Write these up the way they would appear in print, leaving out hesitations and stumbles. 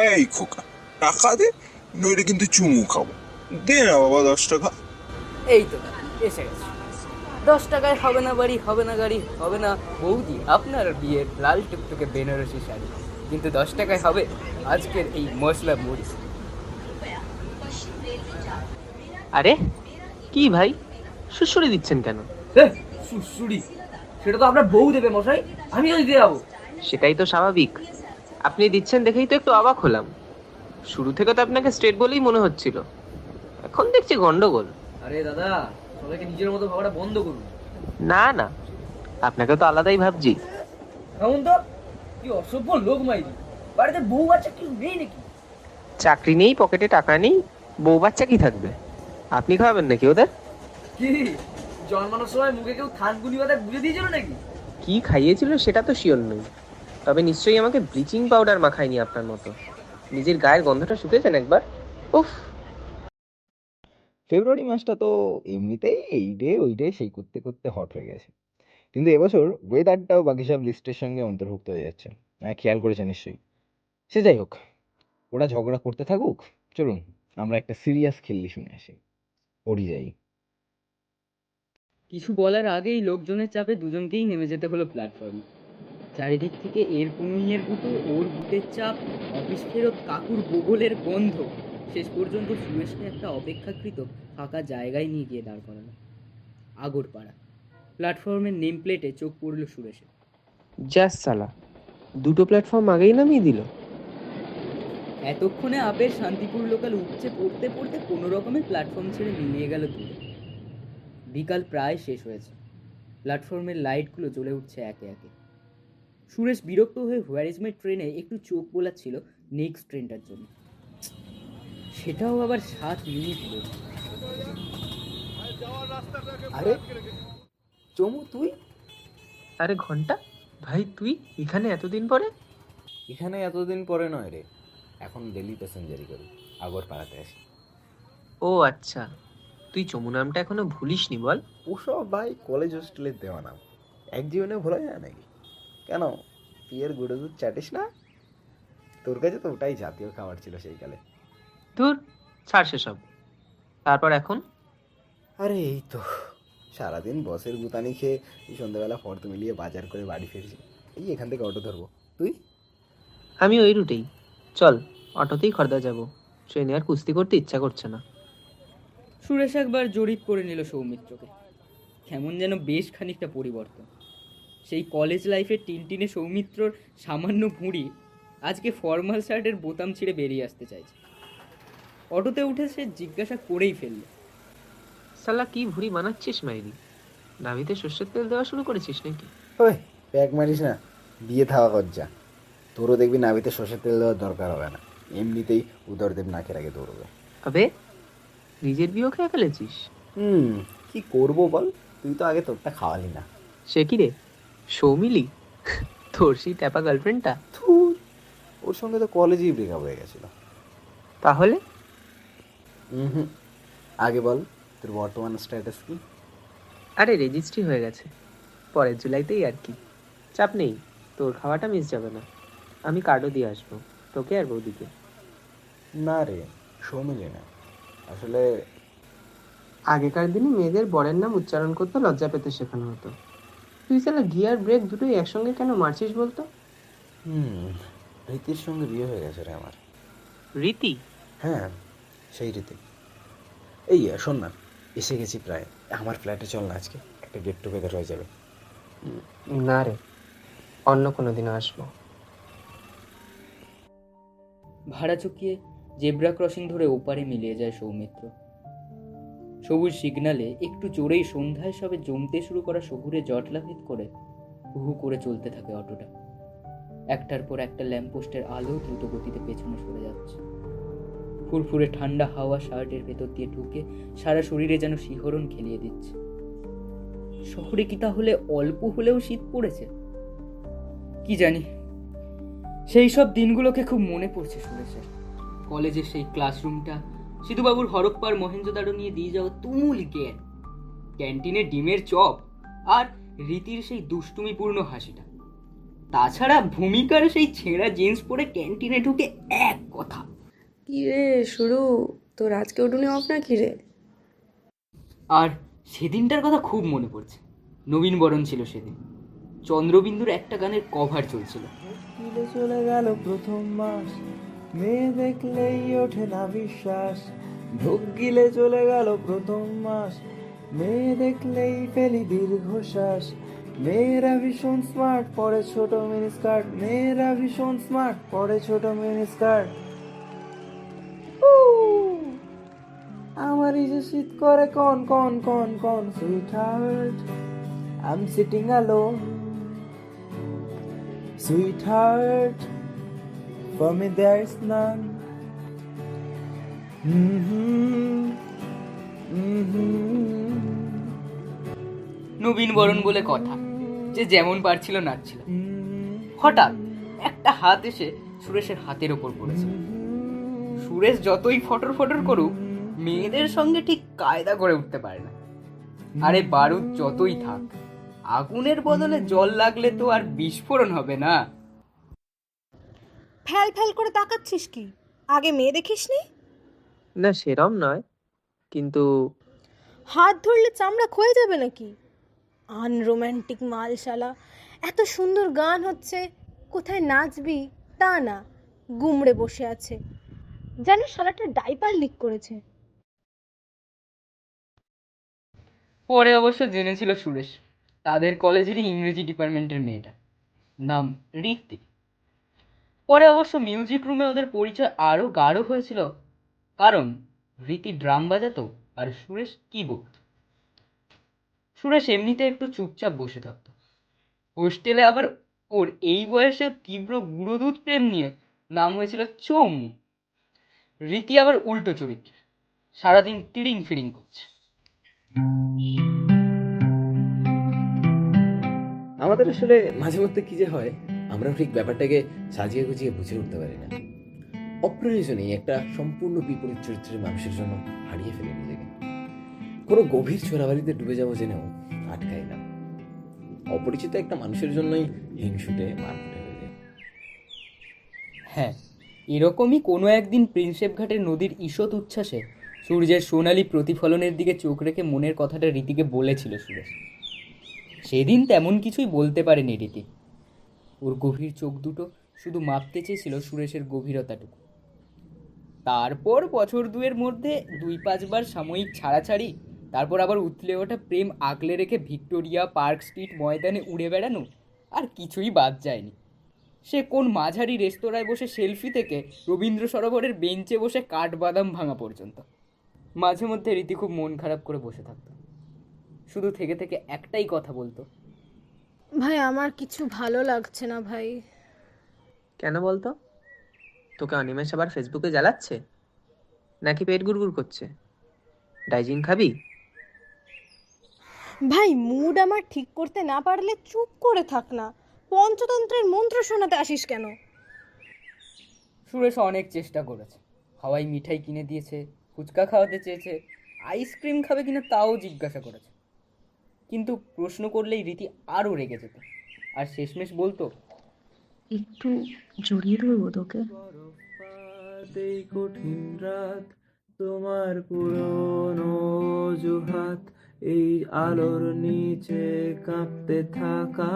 এই খোকা, টাকা দে, নইলে কিন্তু চুমু খাবো। দে না বাবা 10 টাকা। এই তো এসে গেছে। 10 টাকায় হবে না বাড়ি, হবে না গাড়ি, হবে না বৌদি আপনার বিয়ের লাল টুকটুকে বেনারসি শাড়ি, কিন্তু 10 টাকায় হবে আজকের এই মশলা মুড়ি। আরে কি ভাই, সুড়সুড়ি দিচ্ছেন কেন? সুড়সুড়ি? সেটা তো আপনার বউ দেবে মশাই, আমিও দিতে যাবো। সেটাই তো স্বাভাবিক, আপনি দিচ্ছেন দেখেই তো একটু অবাক হলাম। শুরু থেকে তো আপনাকে স্ট্রেট বলেই মনে হচ্ছিল, এখন দেখছি গন্ডগোল। আরে দাদা, সবাইকে নিজের মতো ভাবাটা বন্ধ করুন। না না, আপনাকে তো আলাদাই ভাবছি। এমন তো কি অসভ্য লোক মাইরি, বাড়িতে বউ বাচ্চা কিছু নেই নাকি? চাকরি নেই, পকেটে টাকা নেই, বউ বাচ্চা কি থাকবে? আপনি খাওয়াবেন নাকি ওদের? কি জন্মানোর সময় মুখে কেউ থানগুলি বাদা গুঁজে দিয়েছিল নাকি? কি খাইয়েছিল সেটা তো শিওর নই, তবে নিশ্চয়ই আমাকে ব্লিচিং পাউডার মাখায়নি আপনার মতো। নিজের গায়ের গন্ধটা শুকেছেন একবার? উফ। ফেব্রুয়ারি মাসটা তো এমনিতেই এই ডে ওই ডে সেই করতে করতে হট হয়ে গেছে, কিন্তু এবছর ওয়েদারটাও বাকি সব লিস্টের সঙ্গে অন্তর্ভুক্ত হয়ে যাচ্ছে। হ্যাঁ, খেয়াল করেছে নিশ্চয়ই। সে যাই হোক, ওরা ঝগড়া করতে থাকুক, চলুন আমরা একটা সিরিয়াস খেললি শুনে আসি। ওড়ি যাই। কিছু বলার আগেই লোকজনের চাপে দুজনকেই নেমে যেতে হলো প্ল্যাটফর্মে। চারিদিক থেকে এর পুনুইয়ের গুঁতো, ওর ভূতের চাপ, অফিস ফেরত কাকুর বগলের গন্ধ, শেষ পর্যন্ত সুরেশকে একটা অপেক্ষাকৃত ফাঁকা জায়গায় নিয়ে গিয়ে দাঁড় করালো। আগরপাড়া। প্ল্যাটফর্মের নেম প্লেটে চোখ পড়ল সুরেশের। জাস সালা, দুটো প্ল্যাটফর্ম আগেই নামিয়ে দিল। এতক্ষণে আপের শান্তিপুর লোকাল উপচে পড়তে পড়তে কোনো রকমে প্ল্যাটফর্ম ছেড়ে মিলিয়ে গেল দূরে। বিকাল প্রায় শেষ হয়েছে, প্ল্যাটফর্মের লাইটগুলো জ্বলে উঠছে একে একে। সুরেশ বিরক্ত হয়ে হোয়ার ইজ মাই ট্রেনে একটু চোখ বোলাচ্ছিল নেক্সট ট্রেনটার জন্য। সেটাও আবার 7 মিনিট লেট। আরে চমু, তুই আরে ঘন্টা ভাই, তুই এখানে এতদিন পরে? এখানে এতদিন পরে নয় রে, এখন ডেলি প্যাসেঞ্জারি করি, আগরপাড়াতে আসি। ও আচ্ছা, তুই চমু নামটা এখনো ভুলিসনি বল। ওসব ভাই কলেজ হোস্টেলের দেওয়া নাম, এক জীবনে ভোলা যায় নাকি? কেন, তুই এর গুঁড়ো দুধ চাটিস না? তোর কাছে তো ওটাই জাতীয় খাবার ছিল সেই কালে। ধুর, ছাড় সেসব। তারপর এখন? আরে এই তো সারাদিন বসের গুতানি খেয়ে এই সন্ধ্যাবেলা ফর্দ মিলিয়ে বাজার করে বাড়ি ফিরছি। এই এখান থেকে অটো ধরবো, তুই? আমি ওই রুটেই। চল, অটোতেই খর্দা যাব, ট্রেনে আর কুস্তি করতে ইচ্ছা করছে না। সুরেশ একবার জরিপ করে নিল সৌমিত্রকে। কেমন যেন বেশ খানিকটা পরিবর্তন। সেই কলেজ লাইফের টিনটিনে সৌমিত্রর সামান্য ভুঁড়ি আজকে ফর্মাল শার্টের বোতাম ছিঁড়ে বেরিয়ে আসতে চাইছে। অটোতে উঠে সে জিজ্ঞাসা করেই ফেলল, সালা কি ভুড়ি বানাচ্ছিস মাইরি? নাভিতে সর্ষের তেল দেওয়া শুরু করেছিস নাকি? ওই প্যাক মারিস না, দিয়ে থাকা কজ্জা। তোরও দেখবি নাবিতে সর্ষের তেল দেওয়ার দরকার হবে না, এমনিতেই উদরদেব নাকের আগে দৌড়বে। আবে, নিজের বিয়েও খেয়ে ফেলেছিস? কি করবো বল, তুই তো আগে তোরটা খাওয়ালি না। সে কি রে, সৌমিলি? তোর সেই ট্যাপা গার্লফ্রেন্ডটা? ধুর, ওর সঙ্গে তো কলেজেই ব্রেকআপ হয়ে গেছিল। তাহলে? হুম, আগে বল তোর বর্তমান স্ট্যাটাস কি? আরে রেজিস্ট্রি হয়ে গেছে, পরের জুলাইতেই আর কি। চাপ নেই, তোর খাওয়াটা মিস যাবে না। আমি কার্ডও দিয়ে আসবো, তোকে আর বৌদিকে। না রে, সৌমিলি না আসলে। আগেকার দিনে মেয়েদের বরের নাম উচ্চারণ করতে লজ্জা পেতে শেখানো হতো। তুই সালা গিয়ার ব্রেক দুটোই একসঙ্গে কেন মারছিস বলতো? রীতির সঙ্গে বিয়ে হয়ে গেছে রে আমার। রীতি? হ্যাঁ, সেই রীতি। এই শোন না, এসে গেছি প্রায়, আমার ফ্ল্যাটে চল না, আজকে একটা গেট টুগেদার হয়ে যাবে। না রে, অন্য কোনো দিন আসবো। ভাড়া চুকিয়ে জেব্রা ক্রসিং ধরে ওপারে মিলিয়ে যায় সৌমিত্র। সবুজ সিগনালে একটু জোরেই সন্ধ্যায় সবে জমতে শুরু করা শহুরে জটলা ভেদ করে হু করে চলতে থাকে অটোটা। একটার পর একটা ল্যাম্পপোস্টের আলো দ্রুত গতিতে পেছনে সরে যাচ্ছে। ফুরফুরে ঠান্ডা হাওয়া শার্টের ভেতর দিয়ে ঢুকে সারা শরীরে যেন শিহরণ খেলিয়ে দিচ্ছে। শহরে কি তাহলে অল্প হলেও শীত পড়েছে? কি জানি। সেই সব দিনগুলোকে খুব মনে পড়ছে সুরেশের। কলেজের সেই ক্লাসরুমটা, সিধুবাবুর হরপ্পার মহেঞ্জোদারো নিয়ে দিয়ে যাওয়া তুমুল জ্ঞান, ক্যান্টিনে ডিমের চপ আর রীতির সেই দুষ্টুমিপূর্ণ হাসিটা। তাছাড়া ভূমিকার সেই ছেঁড়া জিন্স পরে ক্যান্টিনে ঢুকে এক কথা। কি রে শুরু, তোর আজকে উঠুনি অফ না কি রে? আর সেদিনটার কথা খুব মনে পড়ছে। নবীনবরণ ছিল সেদিন। চন্দ্রবিন্দুর একটা গানের কভার চলছিল। গিলে চলে গেল প্রথম মাস, মেয়ে দেখলেই ওঠে না বিশ্বাস। ঢোক গিলে চলে গেল প্রথম মাস, মেয়ে দেখলেই ফেলি দীর্ঘশ্বাস। মেয়েরা ভীষণ স্মার্ট, পরে ছোট মিনি স্কার্ট। মেয়েরা ভীষণ স্মার্ট, পরে ছোট মিনি স্কার্ট। আমারই যে শীত করে কন কন কন কন, sweetheart I am sitting alone. Sweetheart, for me there is none. নবীনবরণ বলে কথা, যে যেমন পারছিল নাচছিল। হঠাৎ একটা হাত এসে সুরেশের হাতের ওপর পড়েছিল। সুরেশ যতই ফটর ফটর করুক, মেয়েদের সঙ্গে ঠিক কায়দা করে উঠতে পারে না। আরে বারুদ যতই থাক, আগুনের বদলে জল লাগলে তো আর বিস্ফোরণ হবে না। ফ্যাল ফ্যাল করে তাকাচ্ছিস কি? আগে মেয়ে দেখিসনি? না সেরম নয়, কিন্তু হাত ধরলে চামড়া ক্ষয়ে যাবে নাকি? আনরোম্যান্টিক মালশালা। এত সুন্দর গান হচ্ছে, কোথায় নাচবি তা না, গুমড়ে বসে আছে। যেন শালাটা ডাইপার লিক করেছে। পরে অবশ্য জেনেছিল সুরেশ তাদের কলেজেরই ইংরেজি ডিপার্টমেন্টের মেয়েটা, নাম ঋত্বিক। পরে অবশ্য মিউজিক রুমে ওদের পরিচয় আরও গাঢ় হয়েছিল, কারণ রীতি ড্রাম বাজাতো আর সুরেশ কিবোর্ড। সুরেশ এমনিতে একটু চুপচাপ বসে থাকতো। হোস্টেলে আবার ওর এই বয়সে তীব্র গুঁড়োদুধ প্রেম নিয়ে নাম হয়েছিল চোম। রীতি আবার উল্টো চরিত্র, সারাদিন তিড়িং ফিড়িং করছে। আমাদের আসলে মাঝে মধ্যে কি যে হয়, আমরা ঠিক ব্যাপারটাকে সাজিয়ে গুছিয়ে বুঝে উঠতে পারি না। অপ্রয়োজনেই একটা সম্পূর্ণ বিপরীত চরিত্রের মানুষের জন্য হারিয়ে ফেলে নিজেকে। কোনো গভীর চোরাবালিতে ডুবে যাবো জেনেও আটকাই না। অপরিচিত একটা মানুষের জন্যই হিংসুটে মারকুটে হয়ে যায়। হ্যাঁ, এরকমই কোনো একদিন প্রিন্সেপ ঘাটের নদীর ঈষৎ উচ্ছ্বাসে সূর্যের সোনালি প্রতিফলনের দিকে চোখ রেখে মনের কথাটা রীতিকে বলেছিল সুরেশ। সেদিন তেমন কিছুই বলতে পারেনি রীতি। ওর গভীর চোখ দুটো শুধু মাপতে চেয়েছিল সুরেশের গভীরতাটুকু। তারপর বছর দুয়ের মধ্যে 2-5 বার সাময়িক ছাড়াছাড়ি, তারপর আবার উতলে ওঠা প্রেম আগলে রেখে ভিক্টোরিয়া পার্ক স্ট্রিট ময়দানে উড়ে বেড়ানো, আর কিছুই বাদ যায়নি। সে কোন মাঝারি রেস্তোরাঁয় বসে সেলফি থেকে রবীন্দ্র সরোবরের বেঞ্চে বসে কাঠবাদাম ভাঙা পর্যন্ত। মাঝে মধ্যে রীতি খুব মন খারাপ করে বসে থাকতো, শুধু থেকে থেকে একটাই কথা বলতো, ভাই আমার কিছু ভালো লাগছে না ভাই। কেন বলতো? তোকে অনিমেষ আবার ফেসবুকে জ্বালাচ্ছে, নাকি পেট গুড়গুড় করছে? ডাইজিন খাবি? ভাই মুড আমার ঠিক করতে না পারলে চুপ করে থাক না, পঞ্চতন্ত্রের মন্ত্র শোনাতে আসিস কেন? সুরেশ অনেক চেষ্টা করেছে। হাওয়াই মিঠাই কিনে দিয়েছে, ফুচকা খাওয়াতে চেয়েছে, আইসক্রিম খাবে কিনা তাও জিজ্ঞাসা করেছে। কিন্তু প্রশ্ন করলেই রীতি আরও রেগে যেত, আর শেষমেশ বলতো, একটু জড়িয়ে ধরবো তোকে? এই কঠিন রাত, তোমার পুরনো অজুহাত, এই আলোর নিচে কাঁপতে থাকা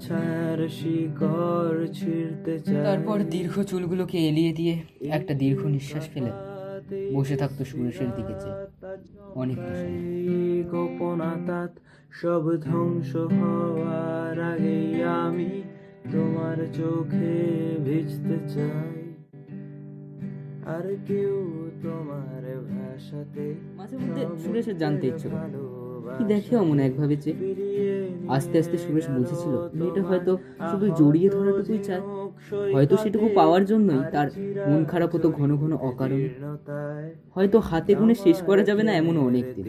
ছায়ার শিকড় ছিঁড়তে চায়। তারপর দীর্ঘ চুলগুলোকে এলিয়ে দিয়ে একটা দীর্ঘ নিঃশ্বাস ফেলে বসে থাকতো সুরেশের দিকে চেয়ে অনেকটা সময়। গোপনাতাত সব ধ্বংস হওয়ার আগেই আমি তোমার চোখে ভিজতে চাই, আর কেউ তোমার ভাষাতে। মাঝে মধ্যে সুরেশের জানতে ইচ্ছে করতো কি দেখে অমন একভাবে চেয়ে। আস্তে আস্তে সুরেশ বুঝেছিল মেয়েটা হয়তো শুধু জড়িয়ে ধরাটুকুই চায়, হয়তো সেটুকু পাওয়ার জন্যই তার মন খারাপ হতো ঘন ঘন অকারণে। হয়তো হাতে গুনে শেষ করা যাবে না এমন অনেক দিন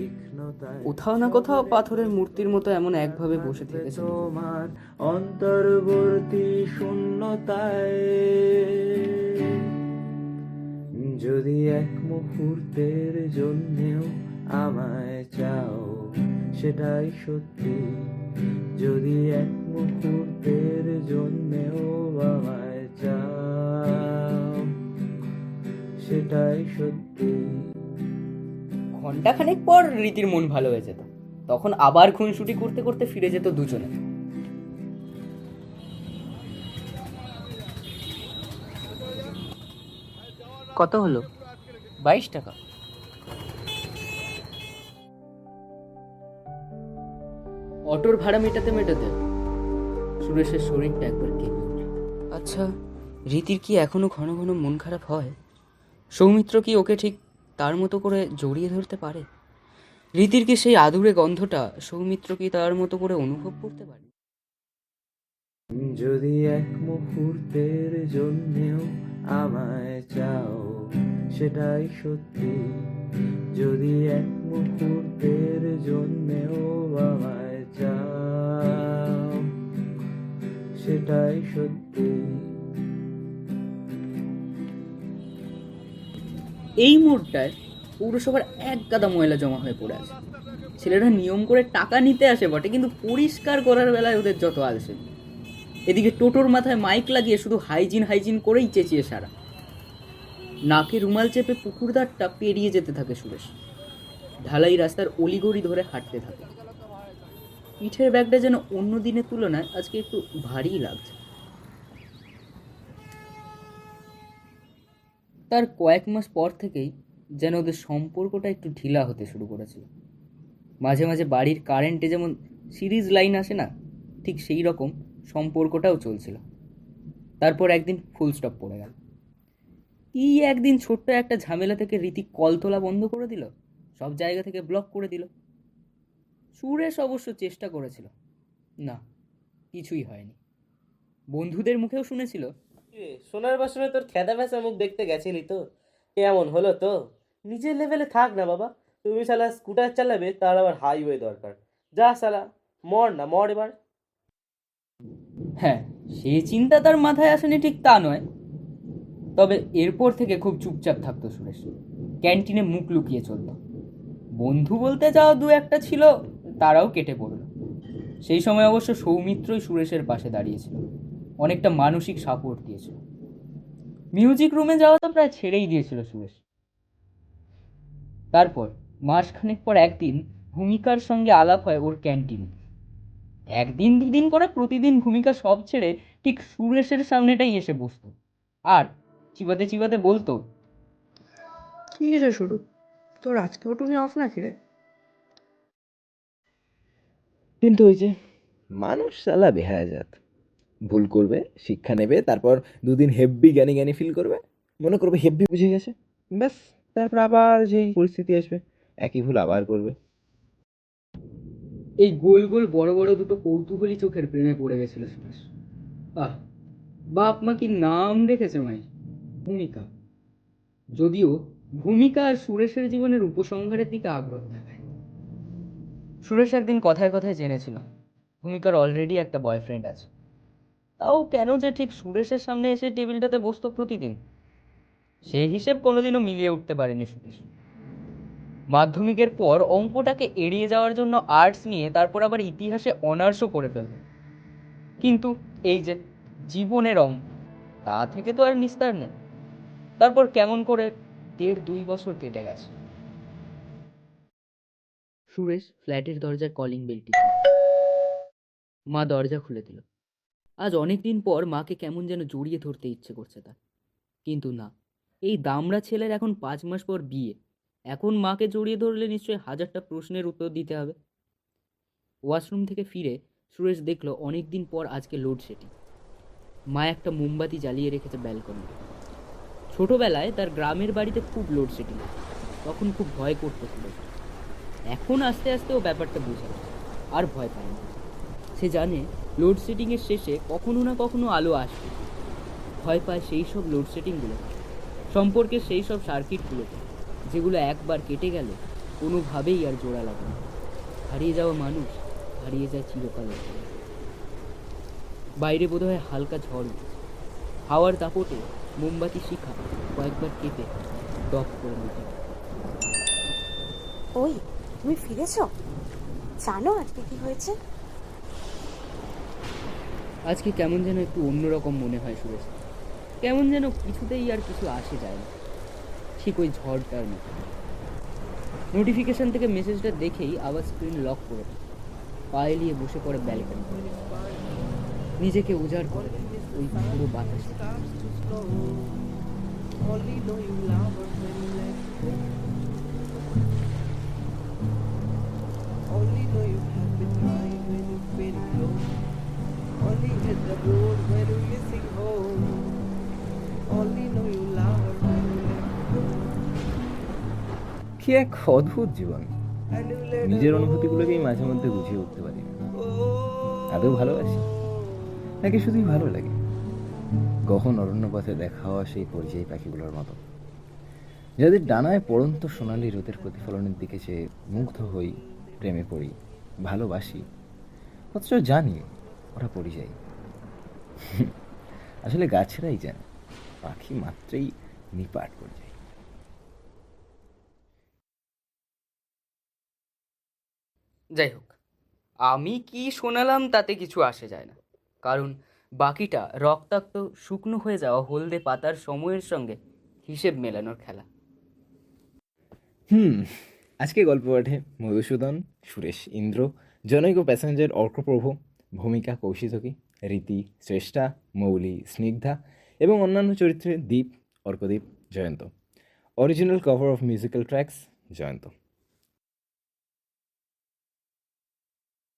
কোথাও না কোথাও পাথরের মূর্তির মতো এমন একভাবে বসে থেকেছে তোমার অন্তর্বর্তী শূন্যতায়। যদি এক মুহূর্তের জন্যেও আমায় চাও, সেটাই সত্যি। যদি এক মুহূর্তের জন্যে সেটাই সত্যি। ঘন্টাখানেক পর রীতির মন ভালো হয়ে যেত, তখন আবার খুনসুটি করতে করতে ফিরে যেত দুজনে। কত হলো? 22 টাকা। অটোর ভাড়া মেটাতে মেটাতে সুরেশের শরীরটা একবার কেঁপে উঠল। আচ্ছা, রীতির কি এখনো ঘন ঘন মন খারাপ হয়? সৌমিত্র কি ওকে ঠিক তার মতো করে জড়িয়ে ধরতে পারে? রীতির কি সেই আদুরে গন্ধটা সৌমিত্র কি তার মতো করে অনুভব করতে পারে? যদি এক মুহূর্তের জন্যেও আমায় চাও সেটাই সত্যি। যদি এক মুহূর্তের জন্যেও আমায় চাও সেটাই সত্যি। এই মোড়টায় পৌরসভার এক গাদা ময়লা জমা হয়ে পড়ে আছে। ছেলেরা নিয়ম করে টাকা নিতে আসে বটে, কিন্তু পরিষ্কার করার বেলায় ওদের যত আলসে। এদিকে টোটোর মাথায় মাইক লাগিয়ে শুধু হাইজিন হাইজিন করেই চেঁচিয়ে সারা। নাকে রুমাল চেপে পুকুরদারটা পেরিয়ে যেতে থাকে সুরেশ। ঢালাই রাস্তার অলিগড়ি ধরে হাঁটতে থাকে। পিঠের ব্যাগটা যেন অন্য দিনের তুলনায় আজকে একটু ভারী লাগছে। তার কয়েক মাস পর থেকেই যেন ওদের সম্পর্কটা একটু ঢিলা হতে শুরু করেছিল। মাঝে মাঝে বাড়ির কারেন্টে যেমন সিরিজ লাইন আসে না, ঠিক সেই রকম সম্পর্কটাও চলছিল। তারপর একদিন ফুল স্টপ পড়ে গেল। কি একদিন ছোট্ট একটা ঝামেলা থেকে রীতি কল তোলা বন্ধ করে দিল, সব জায়গা থেকে ব্লক করে দিল। সুরেশ অবশ্য চেষ্টা করেছিল, না, কিছুই হয়নি। বন্ধুদের মুখেও শুনেছিল, সোনার বাসনে তোর খেদা ভেসা মুখ দেখতে গেছিলি তো, কেমন হলো তো? নিজের লেভেলে থাক না বাবা, তুমি শালা স্কুটার চালাবে, তার আবার হাইওয়ে দরকার। যা শালা মর না, মর এবার। হ্যাঁ, সে চিন্তা তার মাথায় আসেনি ঠিক তা নয়, তবে এরপর থেকে খুব চুপচাপ থাকতো সুরেশ। ক্যান্টিনে মুখ লুকিয়ে চলত। বন্ধু বলতে যাওয়া দু একটা ছিল, তারাও কেটে পড়ল। সেই সময় অবশ্য সৌমিত্রই সুরেশের পাশে দাঁড়িয়েছিল, অনেকটা মানসিক সাপোর্ট দিয়েছিল। মিউজিক রুমে যাওয়া তো প্রায় ছেড়েই দিয়েছিল সুরেশ। তারপর মাসখানেক পর একদিন ভূমিকার সঙ্গে আলাপ হয় ওর ক্যান্টিনে। একদিন দুদিন করে প্রতিদিন ভূমিকা সব ছেড়ে ঠিক সুরেশের সামনেটাই এসে বসতো, আর চিবাতে চিবাতে বলতো, কি হয়েছে শুরু, তোর আজকেও তুমি অফ নাকি রে? কিন্তু ওই যে মানুষ শালা বেহায়াজাত, ভুল করবে, শিক্ষা নেবে, তারপর দুদিন হেব্বি জ্ঞানী জ্ঞানী ফিল করবে, মনে করবে হেব্বি বুঝে গেছে, ব্যাস তারপর আবার যেই পরিস্থিতি আসবে একই ভুল আবার করবে। এই গোল গোল বড় বড় দুটো কৌতূহলী চোখের প্রেমে পড়ে গেছিল সুরেশ। আহ, বাপ মা কি নাম রেখেছে মাই, ভূমিকা। যদিও ভূমিকা আর সুরেশের জীবনের উপসংহারের দিকে আগ্রহ দেখায়। সুরেশ একদিন কথায় কথায় জেনেছিল ভূমিকার অলরেডি একটা বয়ফ্রেন্ড আছে। তাও কেন যে ঠিক সুরেশের সামনে এসে টেবিলটাতে বসতো প্রতিদিন, সেই হিসেব কোনোদিনও মিলিয়ে উঠতে পারেনি সুরেশ। মাধ্যমিকের পর অঙ্কটাকে এড়িয়ে যাওয়ার জন্য আর্টস নিয়ে তারপর আবার ইতিহাসে অনার্সও করে ফেলল। কিন্তু এই যে জীবনের অঙ্ক, তা থেকে তো আর নিস্তার নেই। তারপর কেমন করে 1.5-2 বছর কেটে গেছে। সুরেশ ফ্ল্যাটের দরজার কলিং বেল টিপল। মা দরজা খুলে দিল। আজ অনেকদিন পর মাকে কেমন যেন জড়িয়ে ধরতে ইচ্ছে করছে তার, কিন্তু না, এই দামড়া ছেলের এখন 5 মাস পর বিয়ে। এখন মাকে জড়িয়ে ধরলে নিশ্চয়ই 1000টা প্রশ্নের উত্তর দিতে হবে। ওয়াশরুম থেকে ফিরে সুরেশ দেখলো অনেকদিন পর আজকে লোডশেডিং। মা একটা মোমবাতি জ্বালিয়ে রেখেছে ব্যালকনি। ছোটবেলায় তার গ্রামের বাড়িতে খুব লোডশেডিং, তখন খুব ভয় করতো সুরেশ। এখন আস্তে আস্তে ও ব্যাপারটা বুঝে আর ভয় পায় না। সে জানে লোডশেডিংয়ের শেষে কখনো না কখনো আলো আসবে। ভয় পায় সেই সব লোডশেডিংগুলো, সম্পর্কে সেই সব সার্কিটগুলোতে যেগুলো একবার কেটে গেলে কোনোভাবেই আর জোড়া লাগে না। হারিয়ে যাওয়া মানুষ হারিয়ে যায় চিরকালের জন্য। বাইরে বোধহয় হালকা ঝড় উঠেছে। হাওয়ার দাপটে মোমবাতি শিখা কয়েকবার কেটে দপ করে নিতে। ওই তুমি ফিরেছো? জানো আজকে কি হয়েছে? আজকে কেমন যেন একটু অন্যরকম মনে হয় সুরেশ। কেমন যেন কিছুতেই আর কিছু আসে যায় না। ঠিক ওই ঝড়টার মতো। নোটিফিকেশন থেকে মেসেজটা দেখেই আবার স্ক্রিন লক করে দেয়। পা এলিয়ে বসে পড়ে ব্যালকনি, নিজেকে উজাড় করে দেয় ওই পুরো বাতাসে। কি এক অদ্ভুত জীবন! নিজের অনুভূতিগুলোকেই মাঝে মধ্যে বুঝিয়ে উঠতে পারি না। আদৌ ভালোবাসি নাকি শুধুই ভালো লাগে? গহন অরণ্য পথে দেখা হওয়া সেই পরিযায়ী পাখিগুলোর মতো, যাদের ডানায় পড়ন্ত সোনালি রোদের প্রতিফলনের দিকে চেয়ে মুগ্ধ হই, প্রেমে পড়ি, ভালোবাসি, অথচ জানি ওরা পরিযায়ী। আসলে গাছেরাই জানে পাখি মাত্রেই নিপাট করে যায়। যাই হোক, আমি কি শোনালাম তাতে কিছু আসে যায় না, কারণ বাকিটা রক্তাক্ত শুকনো হয়ে যাওয়া হলদে পাতার সময়ের সঙ্গে হিসেব মেলানোর খেলা। আজকে গল্প পাঠে মধুসূদন, সুরেশ ইন্দ্র, জনৈক প্যাসেঞ্জার অর্কপ্রভ, ভূমিকা কৌশিকী, রীতি, শ্রেষ্ঠা, মৌলি, স্নিগ্ধা এবং অন্যান্য চরিত্রে Deep, Arkadeep, Jayanta. Original cover of musical tracks Jayanta.